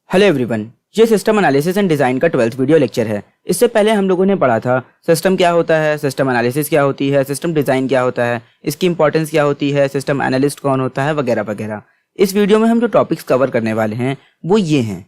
Hello everyone, ये system analysis and design का 12th video lecture है। इससे पहले हम लोगों ने पढ़ा था सिस्टम क्या होता है, सिस्टम एनालिसिस क्या होती है, सिस्टम डिज़ाइन क्या होता है, इसकी इंपॉर्टेंस क्या होती है, सिस्टम एनालिस्ट कौन होता है, वगैरह वगैरह। इस वीडियो में हम जो टॉपिक्स कवर करने वाले हैं वो ये हैं।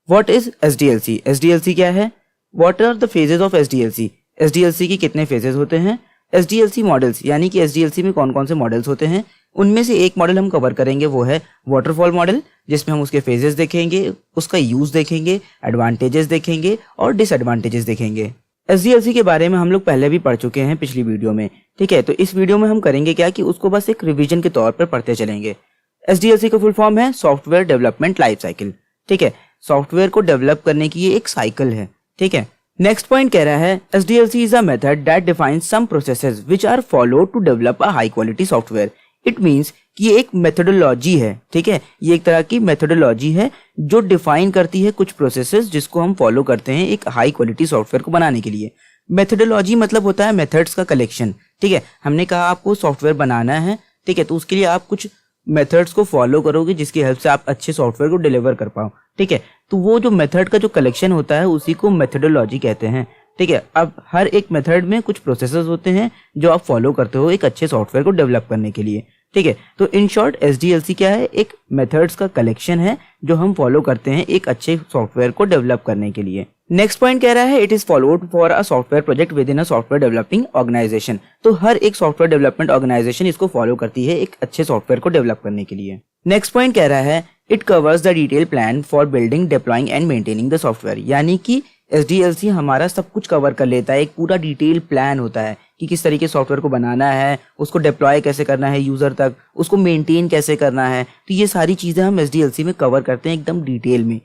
What is SDLC? एसडीएलसी क्या है? What are the phases of SDLC? SDLC के कितने फेजेस होते हैं? एसडीएलसी मॉडल्स यानी कि एसडीएलसी में कौन कौन से मॉडल्स होते हैं, उनमें से एक मॉडल हम कवर करेंगे, वो है वाटरफॉल मॉडल, जिसमें हम उसके फेजेस देखेंगे, उसका यूज देखेंगे, एडवांटेजेस देखेंगे और डिसएडवांटेजेस देखेंगे। एसडीएलसी के बारे में हम लोग पहले भी पढ़ चुके हैं पिछली वीडियो में, ठीक है। तो इस वीडियो में हम करेंगे क्या कि उसको बस एक रिवीजन के तौर पर पढ़ते चलेंगे। एसडीएलसी का फुल फॉर्म है सॉफ्टवेयर डेवलपमेंट लाइफ साइकिल, ठीक है। सॉफ्टवेयर को डेवलप करने की ये एक साइकिल है, ठीक है। नेक्स्ट पॉइंट कह रहा है SDLC is a method that defines some processes which are followed to develop a high quality software. It means कि ये एक मेथोडोलॉजी है, ठीक है। ये एक तरह की मेथोडोलॉजी है जो डिफाइन करती है कुछ प्रोसेसेस जिसको हम फॉलो करते हैं एक हाई क्वालिटी सॉफ्टवेयर को बनाने के लिए। मेथोडोलॉजी मतलब होता है मेथड्स का कलेक्शन, ठीक है। हमने कहा आपको सॉफ्टवेयर बनाना है, ठीक है, तो उसके लिए आप कुछ मेथड्स को फॉलो करोगे जिसकी हेल्प से आप अच्छे सॉफ्टवेयर को डिलीवर कर पाओ, ठीक है। तो वो जो मेथड का जो कलेक्शन होता है उसी को मेथोडोलॉजी कहते हैं, ठीक है। अब हर एक मेथड में कुछ प्रोसेसेस होते हैं जो आप फॉलो करते हो एक अच्छे सॉफ्टवेयर को डेवलप करने के लिए, ठीक है। तो इन शॉर्ट एसडीएलसी क्या है? एक मेथड्स का कलेक्शन है जो हम फॉलो करते हैं एक अच्छे सॉफ्टवेयर को डेवलप करने के लिए। नेक्स्ट पॉइंट कह रहा है it is followed for a software project within a software developing organization. तो हर एक सॉफ्टवेयर डेवलपमेंट ऑर्गेनाइजेशन इसको फॉलो करती है एक अच्छे सॉफ्टवेयर को डेवलप करने के लिए। नेक्स्ट पॉइंट कह रहा है it covers the detail plan for building, deploying and maintaining the software. यानी कि एसडीएलसी हमारा सब कुछ कवर कर लेता है, एक पूरा डिटेल प्लान होता है कि किस तरीके सॉफ्टवेयर को बनाना है, उसको डिप्लॉय कैसे करना है यूजर तक, उसको मेंटेन कैसे करना है। तो ये सारी चीजें हम एसडीएलसी में कवर करते हैं एकदम डिटेल में।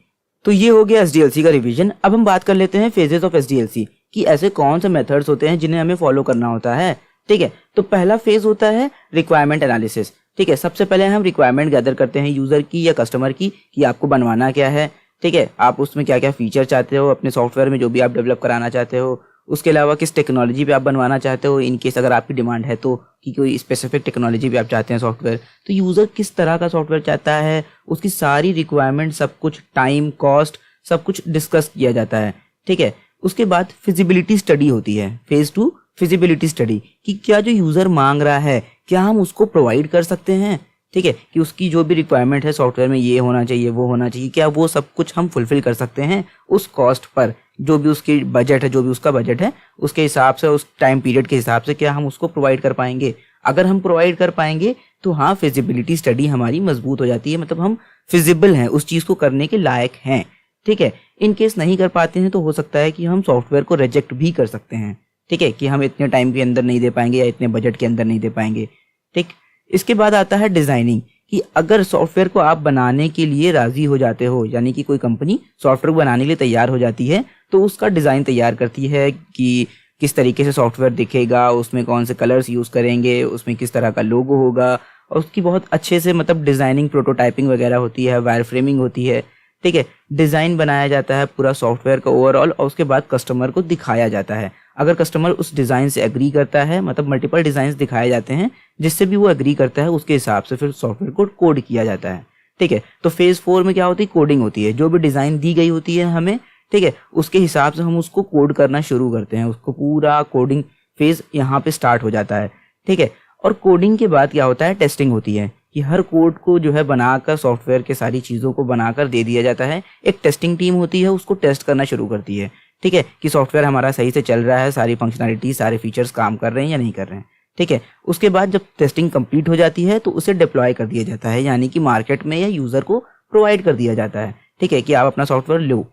तो ये हो गया एसडीएलसी का रिवीजन। अब हम बात कर लेते हैं फेजेस ऑफ एसडीएलसी कि ऐसे कौन से मेथड्स होते हैं जिन्हें हमें फॉलो करना होता है, ठीक है। तो पहला फेज होता है रिक्वायरमेंट एनालिसिस, ठीक है। सबसे पहले हम रिक्वायरमेंट गैदर करते हैं यूजर की या कस्टमर की कि आपको बनवाना क्या है, ठीक है। आप उसमें क्या क्या फीचर चाहते हो अपने सॉफ्टवेयर में जो भी आप डेवलप कराना चाहते हो, उसके अलावा किस टेक्नोलॉजी पे आप बनवाना चाहते हो इन केस अगर आपकी डिमांड है तो, कि कोई स्पेसिफिक टेक्नोलॉजी पे आप चाहते हैं सॉफ्टवेयर, तो यूजर किस तरह का सॉफ्टवेयर चाहता है, उसकी सारी रिक्वायरमेंट, सब कुछ, टाइम, कॉस्ट, सब कुछ डिस्कस किया जाता है, ठीक है। उसके बाद फिजिबिलिटी स्टडी होती है, फेज 2 फिजिबिलिटी स्टडी, कि क्या जो यूजर मांग रहा है क्या हम उसको प्रोवाइड कर सकते हैं, ठीक है। कि उसकी जो भी रिक्वायरमेंट है सॉफ्टवेयर में ये होना चाहिए, वो होना चाहिए, क्या वो सब कुछ हम फुलफिल कर सकते हैं उस कॉस्ट पर, जो भी उसकी बजट है, जो भी उसका बजट है उसके हिसाब से, उस टाइम पीरियड के हिसाब से क्या हम उसको प्रोवाइड कर पाएंगे। अगर हम प्रोवाइड कर पाएंगे तो हाँ, फिजिबिलिटी स्टडी हमारी मजबूत हो जाती है, मतलब हम फिजिबल हैं, उस चीज को करने के लायक हैं, ठीक है। इन केस नहीं कर पाते हैं तो हो सकता है कि हम सॉफ्टवेयर को रिजेक्ट भी कर सकते हैं, ठीक है, कि हम इतने टाइम के अंदर नहीं दे पाएंगे या इतने बजट के अंदर नहीं दे पाएंगे, ठीक। इसके बाद आता है डिजाइनिंग, कि अगर सॉफ्टवेयर को आप बनाने के लिए राजी हो जाते हो, यानी कि कोई कंपनी सॉफ्टवेयर बनाने के लिए तैयार हो जाती है तो उसका डिजाइन तैयार करती है कि किस तरीके से सॉफ्टवेयर दिखेगा, उसमें कौन से कलर्स यूज करेंगे, उसमें किस तरह का लोगो होगा, और उसकी बहुत अच्छे से मतलब डिजाइनिंग, प्रोटोटाइपिंग वगैरह होती है, वायर फ्रेमिंग होती है, ठीक है। डिजाइन बनाया जाता है पूरा सॉफ्टवेयर का ओवरऑल, और उसके बाद कस्टमर को दिखाया जाता है। अगर कस्टमर उस डिजाइन से एग्री करता है, मतलब मल्टीपल डिजाइन दिखाए जाते हैं, जिससे भी वो एग्री करता है उसके हिसाब से फिर सॉफ्टवेयर को कोड किया जाता है, ठीक है। तो फेज 4 में क्या होती है? कोडिंग होती है। जो भी डिजाइन दी गई होती है हमें, ठीक है, उसके हिसाब से हम उसको कोड करना शुरू करते हैं, उसको पूरा कोडिंग फेज यहाँ पे स्टार्ट हो जाता है, ठीक है। और कोडिंग के बाद क्या होता है? टेस्टिंग होती है, कि हर कोड को जो है बनाकर, सॉफ्टवेयर के सारी चीजों को बनाकर दे दिया जाता है। एक टेस्टिंग टीम होती है, उसको टेस्ट करना शुरू करती है, ठीक है, कि सॉफ्टवेयर हमारा सही से चल रहा है, सारी फंक्शनैलिटी, सारे फीचर्स काम कर रहे हैं या नहीं कर रहे हैं, ठीक है। उसके बाद जब टेस्टिंग कंप्लीट हो जाती है तो उसे डिप्लॉय कर दिया जाता है, यानी कि मार्केट में या यूजर को प्रोवाइड कर दिया जाता है, ठीक है, कि आप अपना सॉफ्टवेयर लो,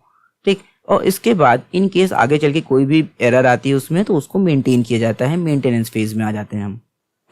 ठीक। और इसके बाद इन केस आगे चल के कोई भी एरर आती है उसमें तो उसको मेंटेन किया जाता है, मेंटेनेंस फेज में आ जाते हैं हम।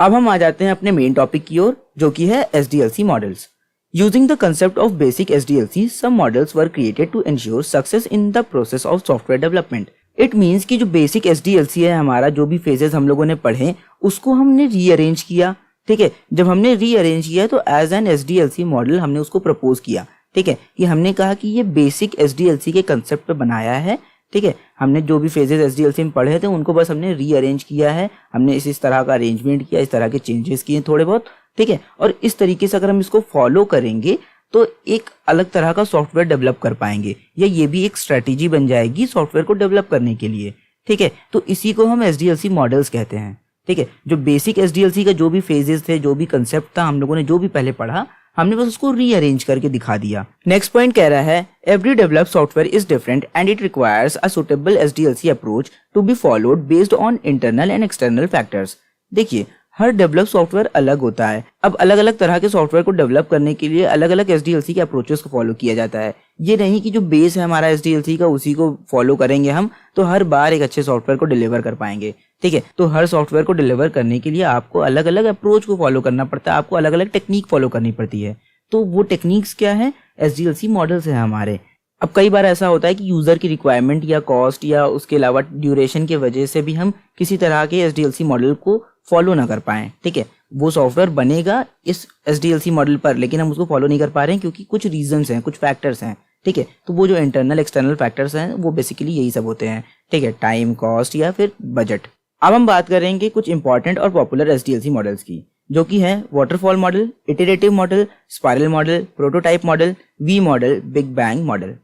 अब हम आ जाते हैं अपने मेन टॉपिक की ओर, जो कि है SDLC models. Using the concept of basic SDLC, some models were created to ensure success in the process of software development. It means कि जो बेसिक SDLC है हमारा, जो भी फेजेस हम लोगों ने पढ़े उसको हमने रीअरेंज किया, ठीक है। जब हमने रीअरेंज किया तो एज एन SDLC मॉडल हमने उसको प्रपोज किया, ठीक है, कि हमने कहा कि ये बेसिक SDLC के कंसेप्ट पे बनाया है, ठीक है। हमने जो भी फेजेस एसडीएलसी में पढ़े थे उनको बस हमने रीअरेंज किया है, हमने इस तरह का अरेंजमेंट किया, इस तरह के चेंजेस किए थोड़े बहुत, ठीक है। और इस तरीके से अगर हम इसको फॉलो करेंगे तो एक अलग तरह का सॉफ्टवेयर डेवलप कर पाएंगे, या ये भी एक स्ट्रेटेजी बन जाएगी सॉफ्टवेयर को डेवलप करने के लिए। ठीक है, तो इसी को हम SDLC मॉडल्स कहते हैं। ठीक है, जो बेसिक SDLC का जो भी फेजेस थे, जो भी कंसेप्ट था, हम लोगों ने जो भी पहले पढ़ा, हमने बस उसको रीअरेंज करके दिखा दिया। नेक्स्ट पॉइंट कह रहा है every developed software is different and it requires a suitable SDLC approach to be followed based on internal and external factors. देखिए, हर डेवलप सॉफ्टवेयर अलग होता है। अब अलग अलग तरह के सॉफ्टवेयर को डेवलप करने के लिए अलग अलग SDLC के अप्रोचेस को फॉलो किया जाता है। ये नहीं कि जो बेस है हमारा SDLC का उसी को फॉलो करेंगे हम तो हर बार एक अच्छे सॉफ्टवेयर को डिलीवर कर पाएंगे। ठीक है, तो हर सॉफ्टवेयर को डिलीवर करने के लिए आपको अलग अलग अप्रोच को फॉलो करना पड़ता है, आपको अलग अलग टेक्निक फॉलो करनी पड़ती है। तो वो टेक्निक्स क्या है? SDLC मॉडल्स है हमारे। अब कई बार ऐसा होता है कि यूजर की रिक्वायरमेंट या कॉस्ट या उसके अलावा ड्यूरेशन की वजह से भी हम किसी तरह के SDLC मॉडल को फॉलो ना कर पाएं। ठीक है, वो सॉफ्टवेयर बनेगा इस SDLC मॉडल पर, लेकिन हम उसको फॉलो नहीं कर पा रहे हैं क्योंकि कुछ रीजंस हैं, कुछ फैक्टर्स हैं। ठीक है, तो वो जो इंटरनल एक्सटर्नल फैक्टर्स हैं वो बेसिकली यही सब होते हैं। ठीक है, टाइम, कॉस्ट या फिर बजट। अब हम बात करेंगे कुछ इंपॉर्टेंट और पॉपुलर SDLC मॉडल्स की, जो कि है waterfall model, iterative model, spiral model, prototype model, V model, big bang model.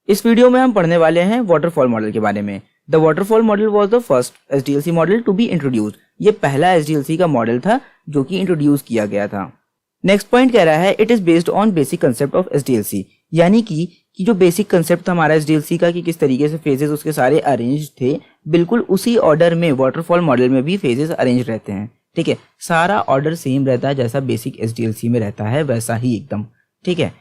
इस वीडियो में हम पढ़ने वाले हैं वाटरफॉल मॉडल के बारे में। The waterfall model was the first SDLC model to be introduced. ये पहला SDLC का मॉडल था जो कि इंट्रोड्यूस किया गया था। नेक्स्ट पॉइंट कह रहा है it is based on basic concept of SDLC, यानी कि जो बेसिक कंसेप्ट था हमारा SDLC का कि किस तरीके से फेजेस उसके सारे अरेंज थे, बिल्कुल उसी ऑर्डर में वाटरफॉल मॉडल में भी फेजेस अरेंज रहते हैं। ठीक है, सारा ऑर्डर सेम रहता है, जैसा बेसिक SDLC में रहता है वैसा ही एकदम। ठीक है,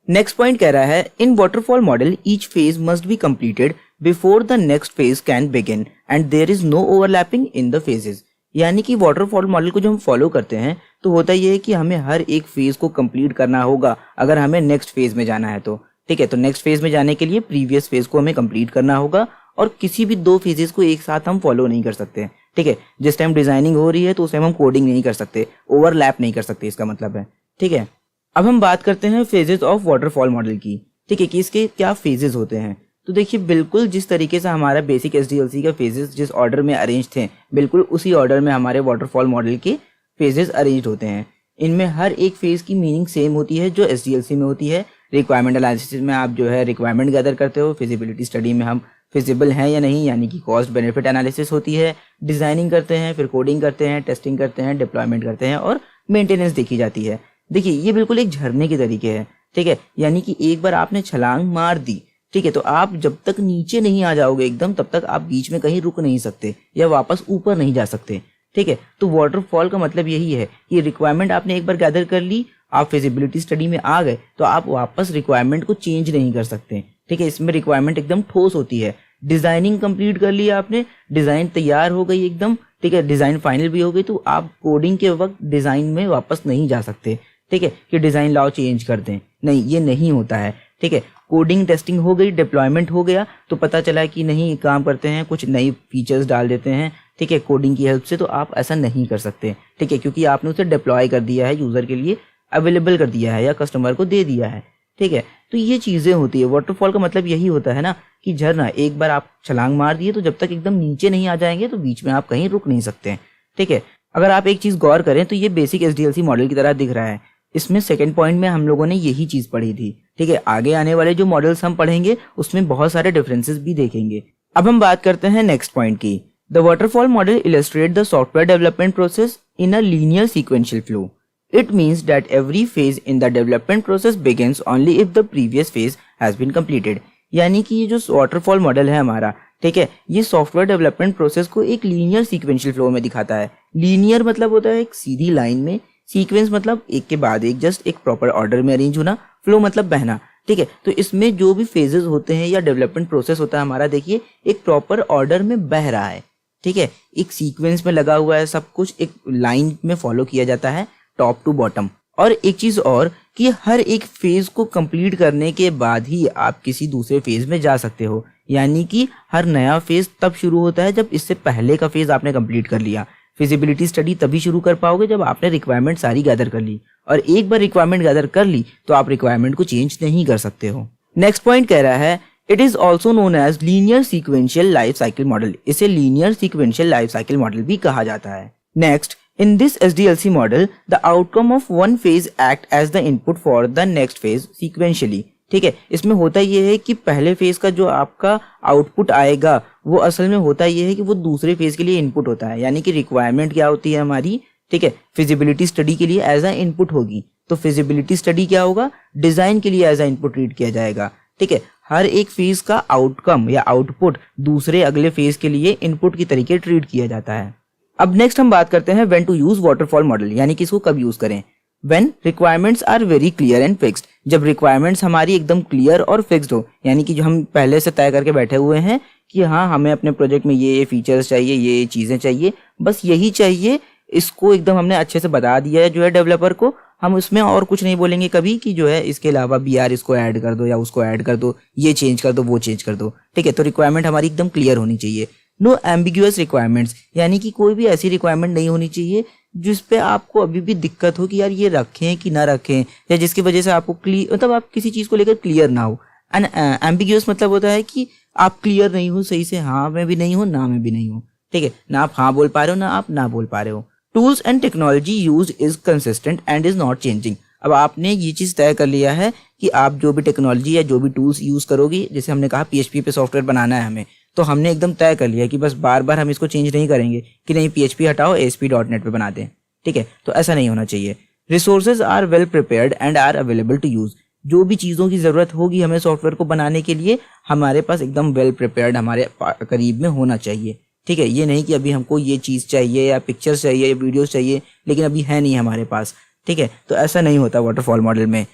नेक्स्ट पॉइंट कह रहा है in waterfall model each phase must be completed before the next phase can begin and there is no overlapping in the phases. यानी कि वाटरफॉल मॉडल को जो हम फॉलो करते हैं तो होता ये है कि हमें हर एक फेज को कंप्लीट करना होगा अगर हमें नेक्स्ट फेज में जाना है तो। ठीक है, तो नेक्स्ट फेज में जाने के लिए प्रीवियस फेज को हमें कंप्लीट करना होगा और किसी भी दो फेजेस को एक साथ हम फॉलो नहीं कर सकते। ठीक है, जिस टाइम डिजाइनिंग हो रही है तो उस टाइम हम कोडिंग नहीं कर सकते, ओवरलैप नहीं कर सकते, इसका मतलब है। ठीक है, अब हम बात करते हैं फेजेस ऑफ वाटरफॉल मॉडल की। ठीक है, कि इसके क्या फेजेस होते हैं। तो देखिए, बिल्कुल जिस तरीके से हमारा बेसिक SDLC का फेजेस जिस ऑर्डर में अरेंज थे, बिल्कुल उसी ऑर्डर में हमारे वाटरफॉल मॉडल के फेजेस अरेंज होते हैं। इनमें हर एक फेज की मीनिंग सेम होती है जो SDLC में होती है। रिक्वायरमेंट एनालिसिस में आप जो है रिक्वायरमेंट गैदर करते हो, फिजिबिलिटी स्टडी में हम फिजिबल हैं या नहीं, यानी कि कॉस्ट बेनिफिट एनालिसिस होती है, डिजाइनिंग करते हैं, फिर कोडिंग करते हैं, टेस्टिंग करते हैं, डिप्लॉयमेंट करते हैं और मेंटेनेंस देखी जाती है। देखिए, ये बिल्कुल एक झरने के तरीके है। ठीक है, यानी कि एक बार आपने छलांग मार दी, ठीक है, तो आप जब तक नीचे नहीं आ जाओगे एकदम, तब तक आप बीच में कहीं रुक नहीं सकते या वापस ऊपर नहीं जा सकते। ठीक है, तो वाटरफॉल का मतलब यही है कि रिक्वायरमेंट आपने एक बार गैदर कर ली, आप फिजिबिलिटी स्टडी में आ गए तो आप वापस रिक्वायरमेंट को चेंज नहीं कर सकते। ठीक है, इसमें रिक्वायरमेंट एकदम ठोस होती है। डिजाइनिंग कंप्लीट कर लिया आपने, डिजाइन तैयार हो गई एकदम, ठीक है, डिजाइन फाइनल भी हो गई, तो आप कोडिंग के वक्त डिजाइन में वापस नहीं जा सकते। ठीक है, कि डिजाइन लाओ चेंज कर दें, नहीं, ये नहीं होता है। ठीक है, कोडिंग टेस्टिंग हो गई, डिप्लॉयमेंट हो गया, तो पता चला कि नहीं काम करते हैं, कुछ नई फीचर्स डाल देते हैं, ठीक है, कोडिंग की हेल्प से, तो आप ऐसा नहीं कर सकते। ठीक है, क्योंकि आपने उसे डिप्लॉय कर दिया है, यूजर के लिए अवेलेबल कर दिया है या कस्टमर को दे दिया है। ठीक है, तो ये चीजें होती है। वाटरफॉल का मतलब यही होता है ना कि झरना, एक बार आप छलांग मार दिए तो जब तक एकदम नीचे नहीं आ जाएंगे तो बीच में आप कहीं रुक नहीं सकते। ठीक है, अगर आप एक चीज गौर करें तो ये बेसिक SDLC मॉडल की तरह दिख रहा है। इसमें सेकंड पॉइंट में हम लोगों ने यही चीज पढ़ी थी। ठीक है, आगे आने वाले जो मॉडल्स हम पढ़ेंगे उसमें बहुत सारे डिफरेंसेस भी देखेंगे। अब हम बात करते हैं नेक्स्ट पॉइंट की। The waterfall model illustrate the software development process in a linear sequential flow. It means that every phase in the development process begins only if the previous phase has been completed. यानी कि ये जो waterfall model है हमारा, ठीक है, ये software development process को एक लीनियर सीक्वेंशियल फ्लो में दिखाता है। लीनियर मतलब होता है एक सीधी लाइन में, सीक्वेंस मतलब एक के बाद एक, जस्ट एक प्रॉपर ऑर्डर में अरेंज होना, फ्लो मतलब बहना। ठीक है, तो इसमें जो भी फेजेस होते हैं या डेवलपमेंट प्रोसेस होता है हमारा, देखिए एक प्रॉपर ऑर्डर में बह रहा है। ठीक है, एक सीक्वेंस में लगा हुआ है, सब कुछ एक लाइन में फॉलो किया जाता है टॉप टू बॉटम। और एक चीज और कि हर एक फेज को कंप्लीट करने के बाद ही आप किसी दूसरे फेज में जा सकते हो। यानी कि हर नया फेज तब शुरू होता है जब इससे पहले का फेज आपने कंप्लीट कर लिया। फिजिबिलिटी स्टडी तभी शुरू कर पाओगे जब आपने रिक्वायरमेंट सारी गैदर कर ली, और एक बार रिक्वायरमेंट गैदर कर ली तो आप रिक्वायरमेंट को चेंज नहीं कर सकते हो। नेक्स्ट पॉइंट कह रहा है it is also known as linear sequential life cycle model. इसे linear sequential life cycle model भी कहा जाता है। Next, In this SDLC model, the outcome of one phase act as the input for the next phase sequentially. ठीक है, इसमें होता ये है कि पहले फेज का जो आपका आउटपुट आएगा वो असल में होता ये है कि वो दूसरे फेज के लिए इनपुट होता है, यानी कि रिक्वायरमेंट क्या होती है हमारी, ठीक है, फिजिबिलिटी स्टडी के लिए एज अ इनपुट होगी, तो फिजिबिलिटी स्टडी क्या होगा, डिजाइन के लिए एज अ इनपुट ट्रीट किया जाएगा। ठीक है, हर एक फेज का आउटकम या आउटपुट दूसरे अगले फेज के लिए इनपुट की तरीके ट्रीट किया जाता है। अब नेक्स्ट हम बात करते हैं when to use waterfall model, यानी कि इसको कब यूज करें। When requirements are very clear and fixed, जब रिक्वायरमेंट्स हमारी एकदम क्लियर और फिक्स्ड हो, यानी कि जो हम पहले से तय करके बैठे हुए हैं कि हाँ हमें अपने प्रोजेक्ट में ये फीचर्स चाहिए, ये चीजें चाहिए, बस यही चाहिए, इसको एकदम हमने अच्छे से बता दिया है जो है डेवलपर को, हम उसमें और कुछ नहीं बोलेंगे कभी कि जो है इसके अलावा भी यार इसको ऐड कर दो या उसको ऐड कर दो, ये चेंज कर दो, वो चेंज कर दो। ठीक है, तो रिक्वायरमेंट हमारी एकदम क्लियर होनी चाहिए। नो एम्बिग्यूअस रिक्वायरमेंट्स, यानी कि कोई भी ऐसी रिक्वायरमेंट नहीं होनी चाहिए जिस पे आपको अभी भी दिक्कत हो कि यार ये रखें कि ना रखें, या जिसकी वजह से आपको मतलब आप किसी चीज़ को लेकर क्लियर ना हो। एंड एम्बिग्यूअस मतलब होता है कि आप क्लियर नहीं हो सही से, हाँ में भी नहीं हो ना में भी नहीं हो। ठीक है, ना आप हाँ बोल पा रहे हो ना आप ना बोल पा रहे हो। Tools and technology use is consistent and is not changing. अब आपने ये चीज़ तय कर लिया है कि आप जो भी टेक्नोलॉजी या जो भी टूल्स यूज़ करोगे, जैसे हमने कहा PHP पे सॉफ्टवेयर बनाना है हमें, तो हमने एकदम तय कर लिया कि बस बार बार हम इसको चेंज नहीं करेंगे कि नहीं PHP हटाओ ASP.NET पे बना दें। ठीक है, तो ऐसा नहीं होना चाहिए। Resources are well prepared and are available to use. जो भी चीज़ों की ज़रूरत होगी हमें सॉफ्टवेयर को बनाने के लिए, हमारे पास एकदम वेल प्रिपेयर्ड हमारे करीब में होना चाहिए। ठीक है, ये नहीं कि अभी हमको ये चीज़ चाहिए या पिक्चर्स चाहिए या वीडियोस चाहिए लेकिन अभी है नहीं हमारे पास। ठीक है, तो ऐसा नहीं होता वाटरफॉल मॉडल में।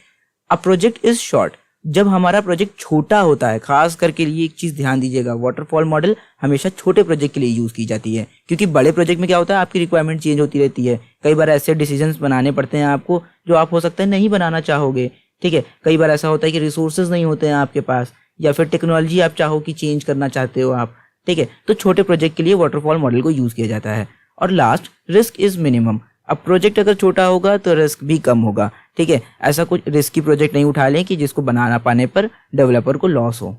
अ प्रोजेक्ट इज शॉर्ट, जब हमारा प्रोजेक्ट छोटा होता है, खास करके लिए एक चीज़ ध्यान दीजिएगा, वाटरफॉल मॉडल हमेशा छोटे प्रोजेक्ट के लिए यूज़ की जाती है, क्योंकि बड़े प्रोजेक्ट में क्या होता है आपकी रिक्वायरमेंट चेंज होती रहती है। कई बार ऐसे डिसीजंस बनाने पड़ते हैं आपको जो आप हो सकता है नहीं बनाना चाहोगे। ठीक है, कई बार ऐसा होता है कि रिसोर्सेज नहीं होते हैं आपके पास, या फिर टेक्नोलॉजी आप चाहो कि चेंज करना चाहते हो आप। ठीक है, तो छोटे प्रोजेक्ट के लिए वाटरफॉल मॉडल को यूज़ किया जाता है। और लास्ट, रिस्क इज मिनिमम। अब प्रोजेक्ट अगर छोटा होगा तो रिस्क भी कम होगा। ठीक है, ऐसा कुछ रिस्की प्रोजेक्ट नहीं उठा लें कि जिसको बनाना पाने पर डेवलपर को लॉस हो।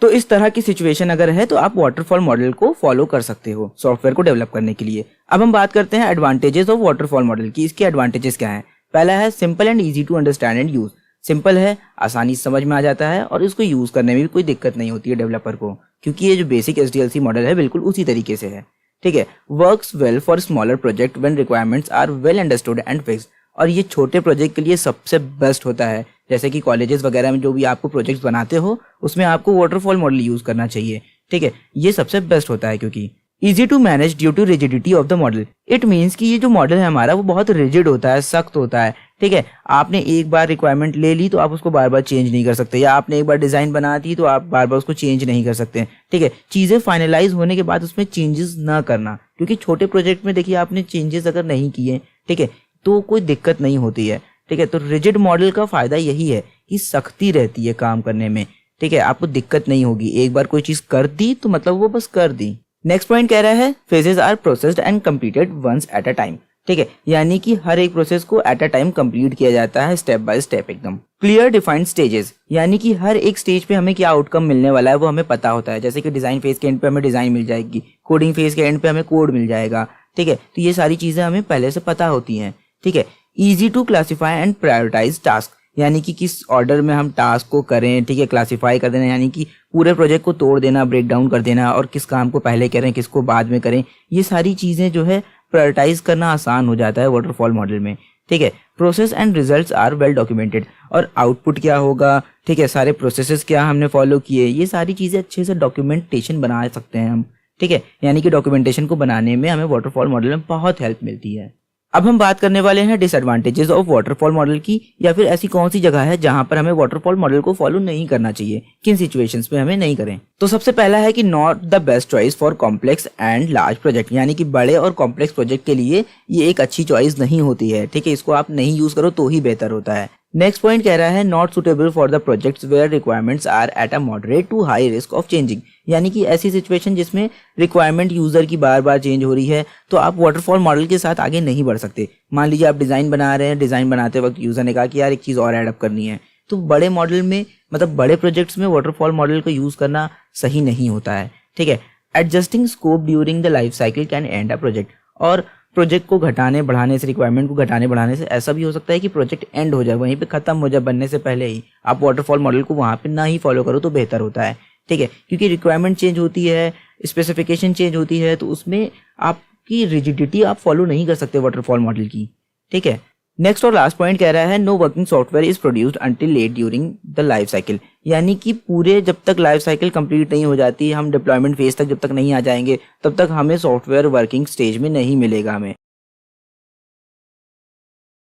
तो इस तरह की सिचुएशन अगर है तो आप वाटरफॉल मॉडल को फॉलो कर सकते हो सॉफ्टवेयर को डेवलप करने के लिए। अब हम बात करते हैं एडवांटेजेस ऑफ वाटरफॉल मॉडल की। इसके एडवांटेजेस क्या हैं? पहला है simple and easy to understand and use. Simple है, आसानी से समझ में आ जाता है और इसको यूज करने में भी कोई दिक्कत नहीं होती है डेवलपर को, क्योंकि ये जो बेसिक SDLC मॉडल है बिल्कुल उसी तरीके से है। ठीक है, works well for smaller project when requirements are well understood and fixed. और ये छोटे प्रोजेक्ट के लिए सबसे बेस्ट होता है, जैसे कि कॉलेजेस वगैरह में जो भी आपको प्रोजेक्ट्स बनाते हो उसमें आपको वाटरफॉल मॉडल यूज करना चाहिए। ठीक है, ये सबसे बेस्ट होता है क्योंकि easy to manage due to rigidity of the model. It means कि ये जो मॉडल है हमारा वो बहुत रिजिड होता है, सख्त होता है। ठीक है, आपने एक बार रिक्वायरमेंट ले ली तो आप उसको बार बार चेंज नहीं कर सकते, या आपने एक बार डिजाइन बना दी तो आप बार बार उसको चेंज नहीं कर सकते। ठीक है, चीजें फाइनलाइज होने के बाद उसमें चेंजेस ना करना, क्योंकि छोटे प्रोजेक्ट में देखिए आपने चेंजेस अगर नहीं किए, ठीक है, तो कोई दिक्कत नहीं होती है। ठीक है, तो रिजिड मॉडल का फायदा यही है कि सख्ती रहती है काम करने में। ठीक है, आपको दिक्कत नहीं होगी, एक बार कोई चीज कर दी तो मतलब वो बस कर दी। नेक्स्ट पॉइंट कह रहा है phases are processed and completed once at a time. ठीक है, यानी कि हर एक प्रोसेस को एट अ टाइम कंप्लीट किया जाता है, स्टेप बाय स्टेप एकदम। क्लियर डिफाइंड स्टेजेस, यानी कि हर एक स्टेज पे हमें क्या आउटकम मिलने वाला है वो हमें पता होता है। जैसे कि डिजाइन फेज के एंड पे हमें डिजाइन मिल जाएगी, कोडिंग फेज के एंड पे हमें कोड मिल जाएगा। ठीक है, तो ये सारी चीजें हमें पहले से पता होती हैं। ठीक है, easy to classify and prioritize task, यानी कि किस ऑर्डर में हम टास्क को करें। ठीक है, क्लासीफाई कर देना यानी कि पूरे प्रोजेक्ट को तोड़ देना, ब्रेक डाउन कर देना, और किस काम को पहले करें किसको बाद में करें, ये सारी चीज़ें जो है प्रायोरिटाइज करना आसान हो जाता है वाटरफॉल मॉडल में। ठीक है, process and results are well documented, और आउटपुट क्या होगा, ठीक है, सारे प्रोसेसेस क्या हमने फॉलो किए, ये सारी चीज़ें अच्छे से डॉक्यूमेंटेशन बना सकते हैं हम। ठीक है, यानी कि डॉक्यूमेंटेशन को बनाने में हमें वाटरफॉल मॉडल में बहुत हेल्प मिलती है। अब हम बात करने वाले हैं डिसएडवांटेजेस ऑफ वाटरफॉल मॉडल की, या फिर ऐसी कौन सी जगह है जहां पर हमें वाटरफॉल मॉडल को फॉलो नहीं करना चाहिए, किन सिचुएशंस में हमें नहीं करें। तो सबसे पहला है कि not the best choice for complex and large project, यानी कि बड़े और कॉम्प्लेक्स प्रोजेक्ट के लिए ये एक अच्छी चॉइस नहीं होती है। ठीक है, इसको आप नहीं यूज करो तो ही बेहतर होता है। नेक्स्ट पॉइंट कह रहा है not suitable for the projects where requirements are at a moderate to high risk of changing, यानी कि ऐसी सिचुएशन जिसमें रिक्वायरमेंट यूजर की बार बार चेंज हो रही है तो आप वाटरफॉल मॉडल के साथ आगे नहीं बढ़ सकते। मान लीजिए आप डिजाइन बना रहे हैं, डिजाइन बनाते वक्त यूजर ने कहा कि यार एक चीज और एडअप करनी है, तो बड़े मॉडल में मतलब बड़े प्रोजेक्ट्स में वाटरफॉल मॉडल को यूज करना सही नहीं होता है। ठीक है, adjusting scope during the life cycle can and a project, और प्रोजेक्ट को घटाने बढ़ाने से, रिक्वायरमेंट को घटाने बढ़ाने से ऐसा भी हो सकता है कि प्रोजेक्ट एंड हो जाए, वहीं पे खत्म हो जाए बनने से पहले ही। आप वाटरफॉल मॉडल को वहाँ पे ना ही फॉलो करो तो बेहतर होता है, ठीक है, क्योंकि रिक्वायरमेंट चेंज होती है, स्पेसिफिकेशन चेंज होती है, तो उसमें आपकी रिजिडिटी आप फॉलो नहीं कर सकते वाटरफॉल मॉडल की, ठीक है। नेक्स्ट और लास्ट पॉइंट कह रहा है no working software is produced until late during the life cycle, यानी कि पूरे जब तक लाइफ साइकिल कंप्लीट नहीं हो जाती, हम डिप्लॉयमेंट फेज तक जब तक नहीं आ जाएंगे, तब तक हमें सॉफ्टवेयर वर्किंग स्टेज में नहीं मिलेगा हमें।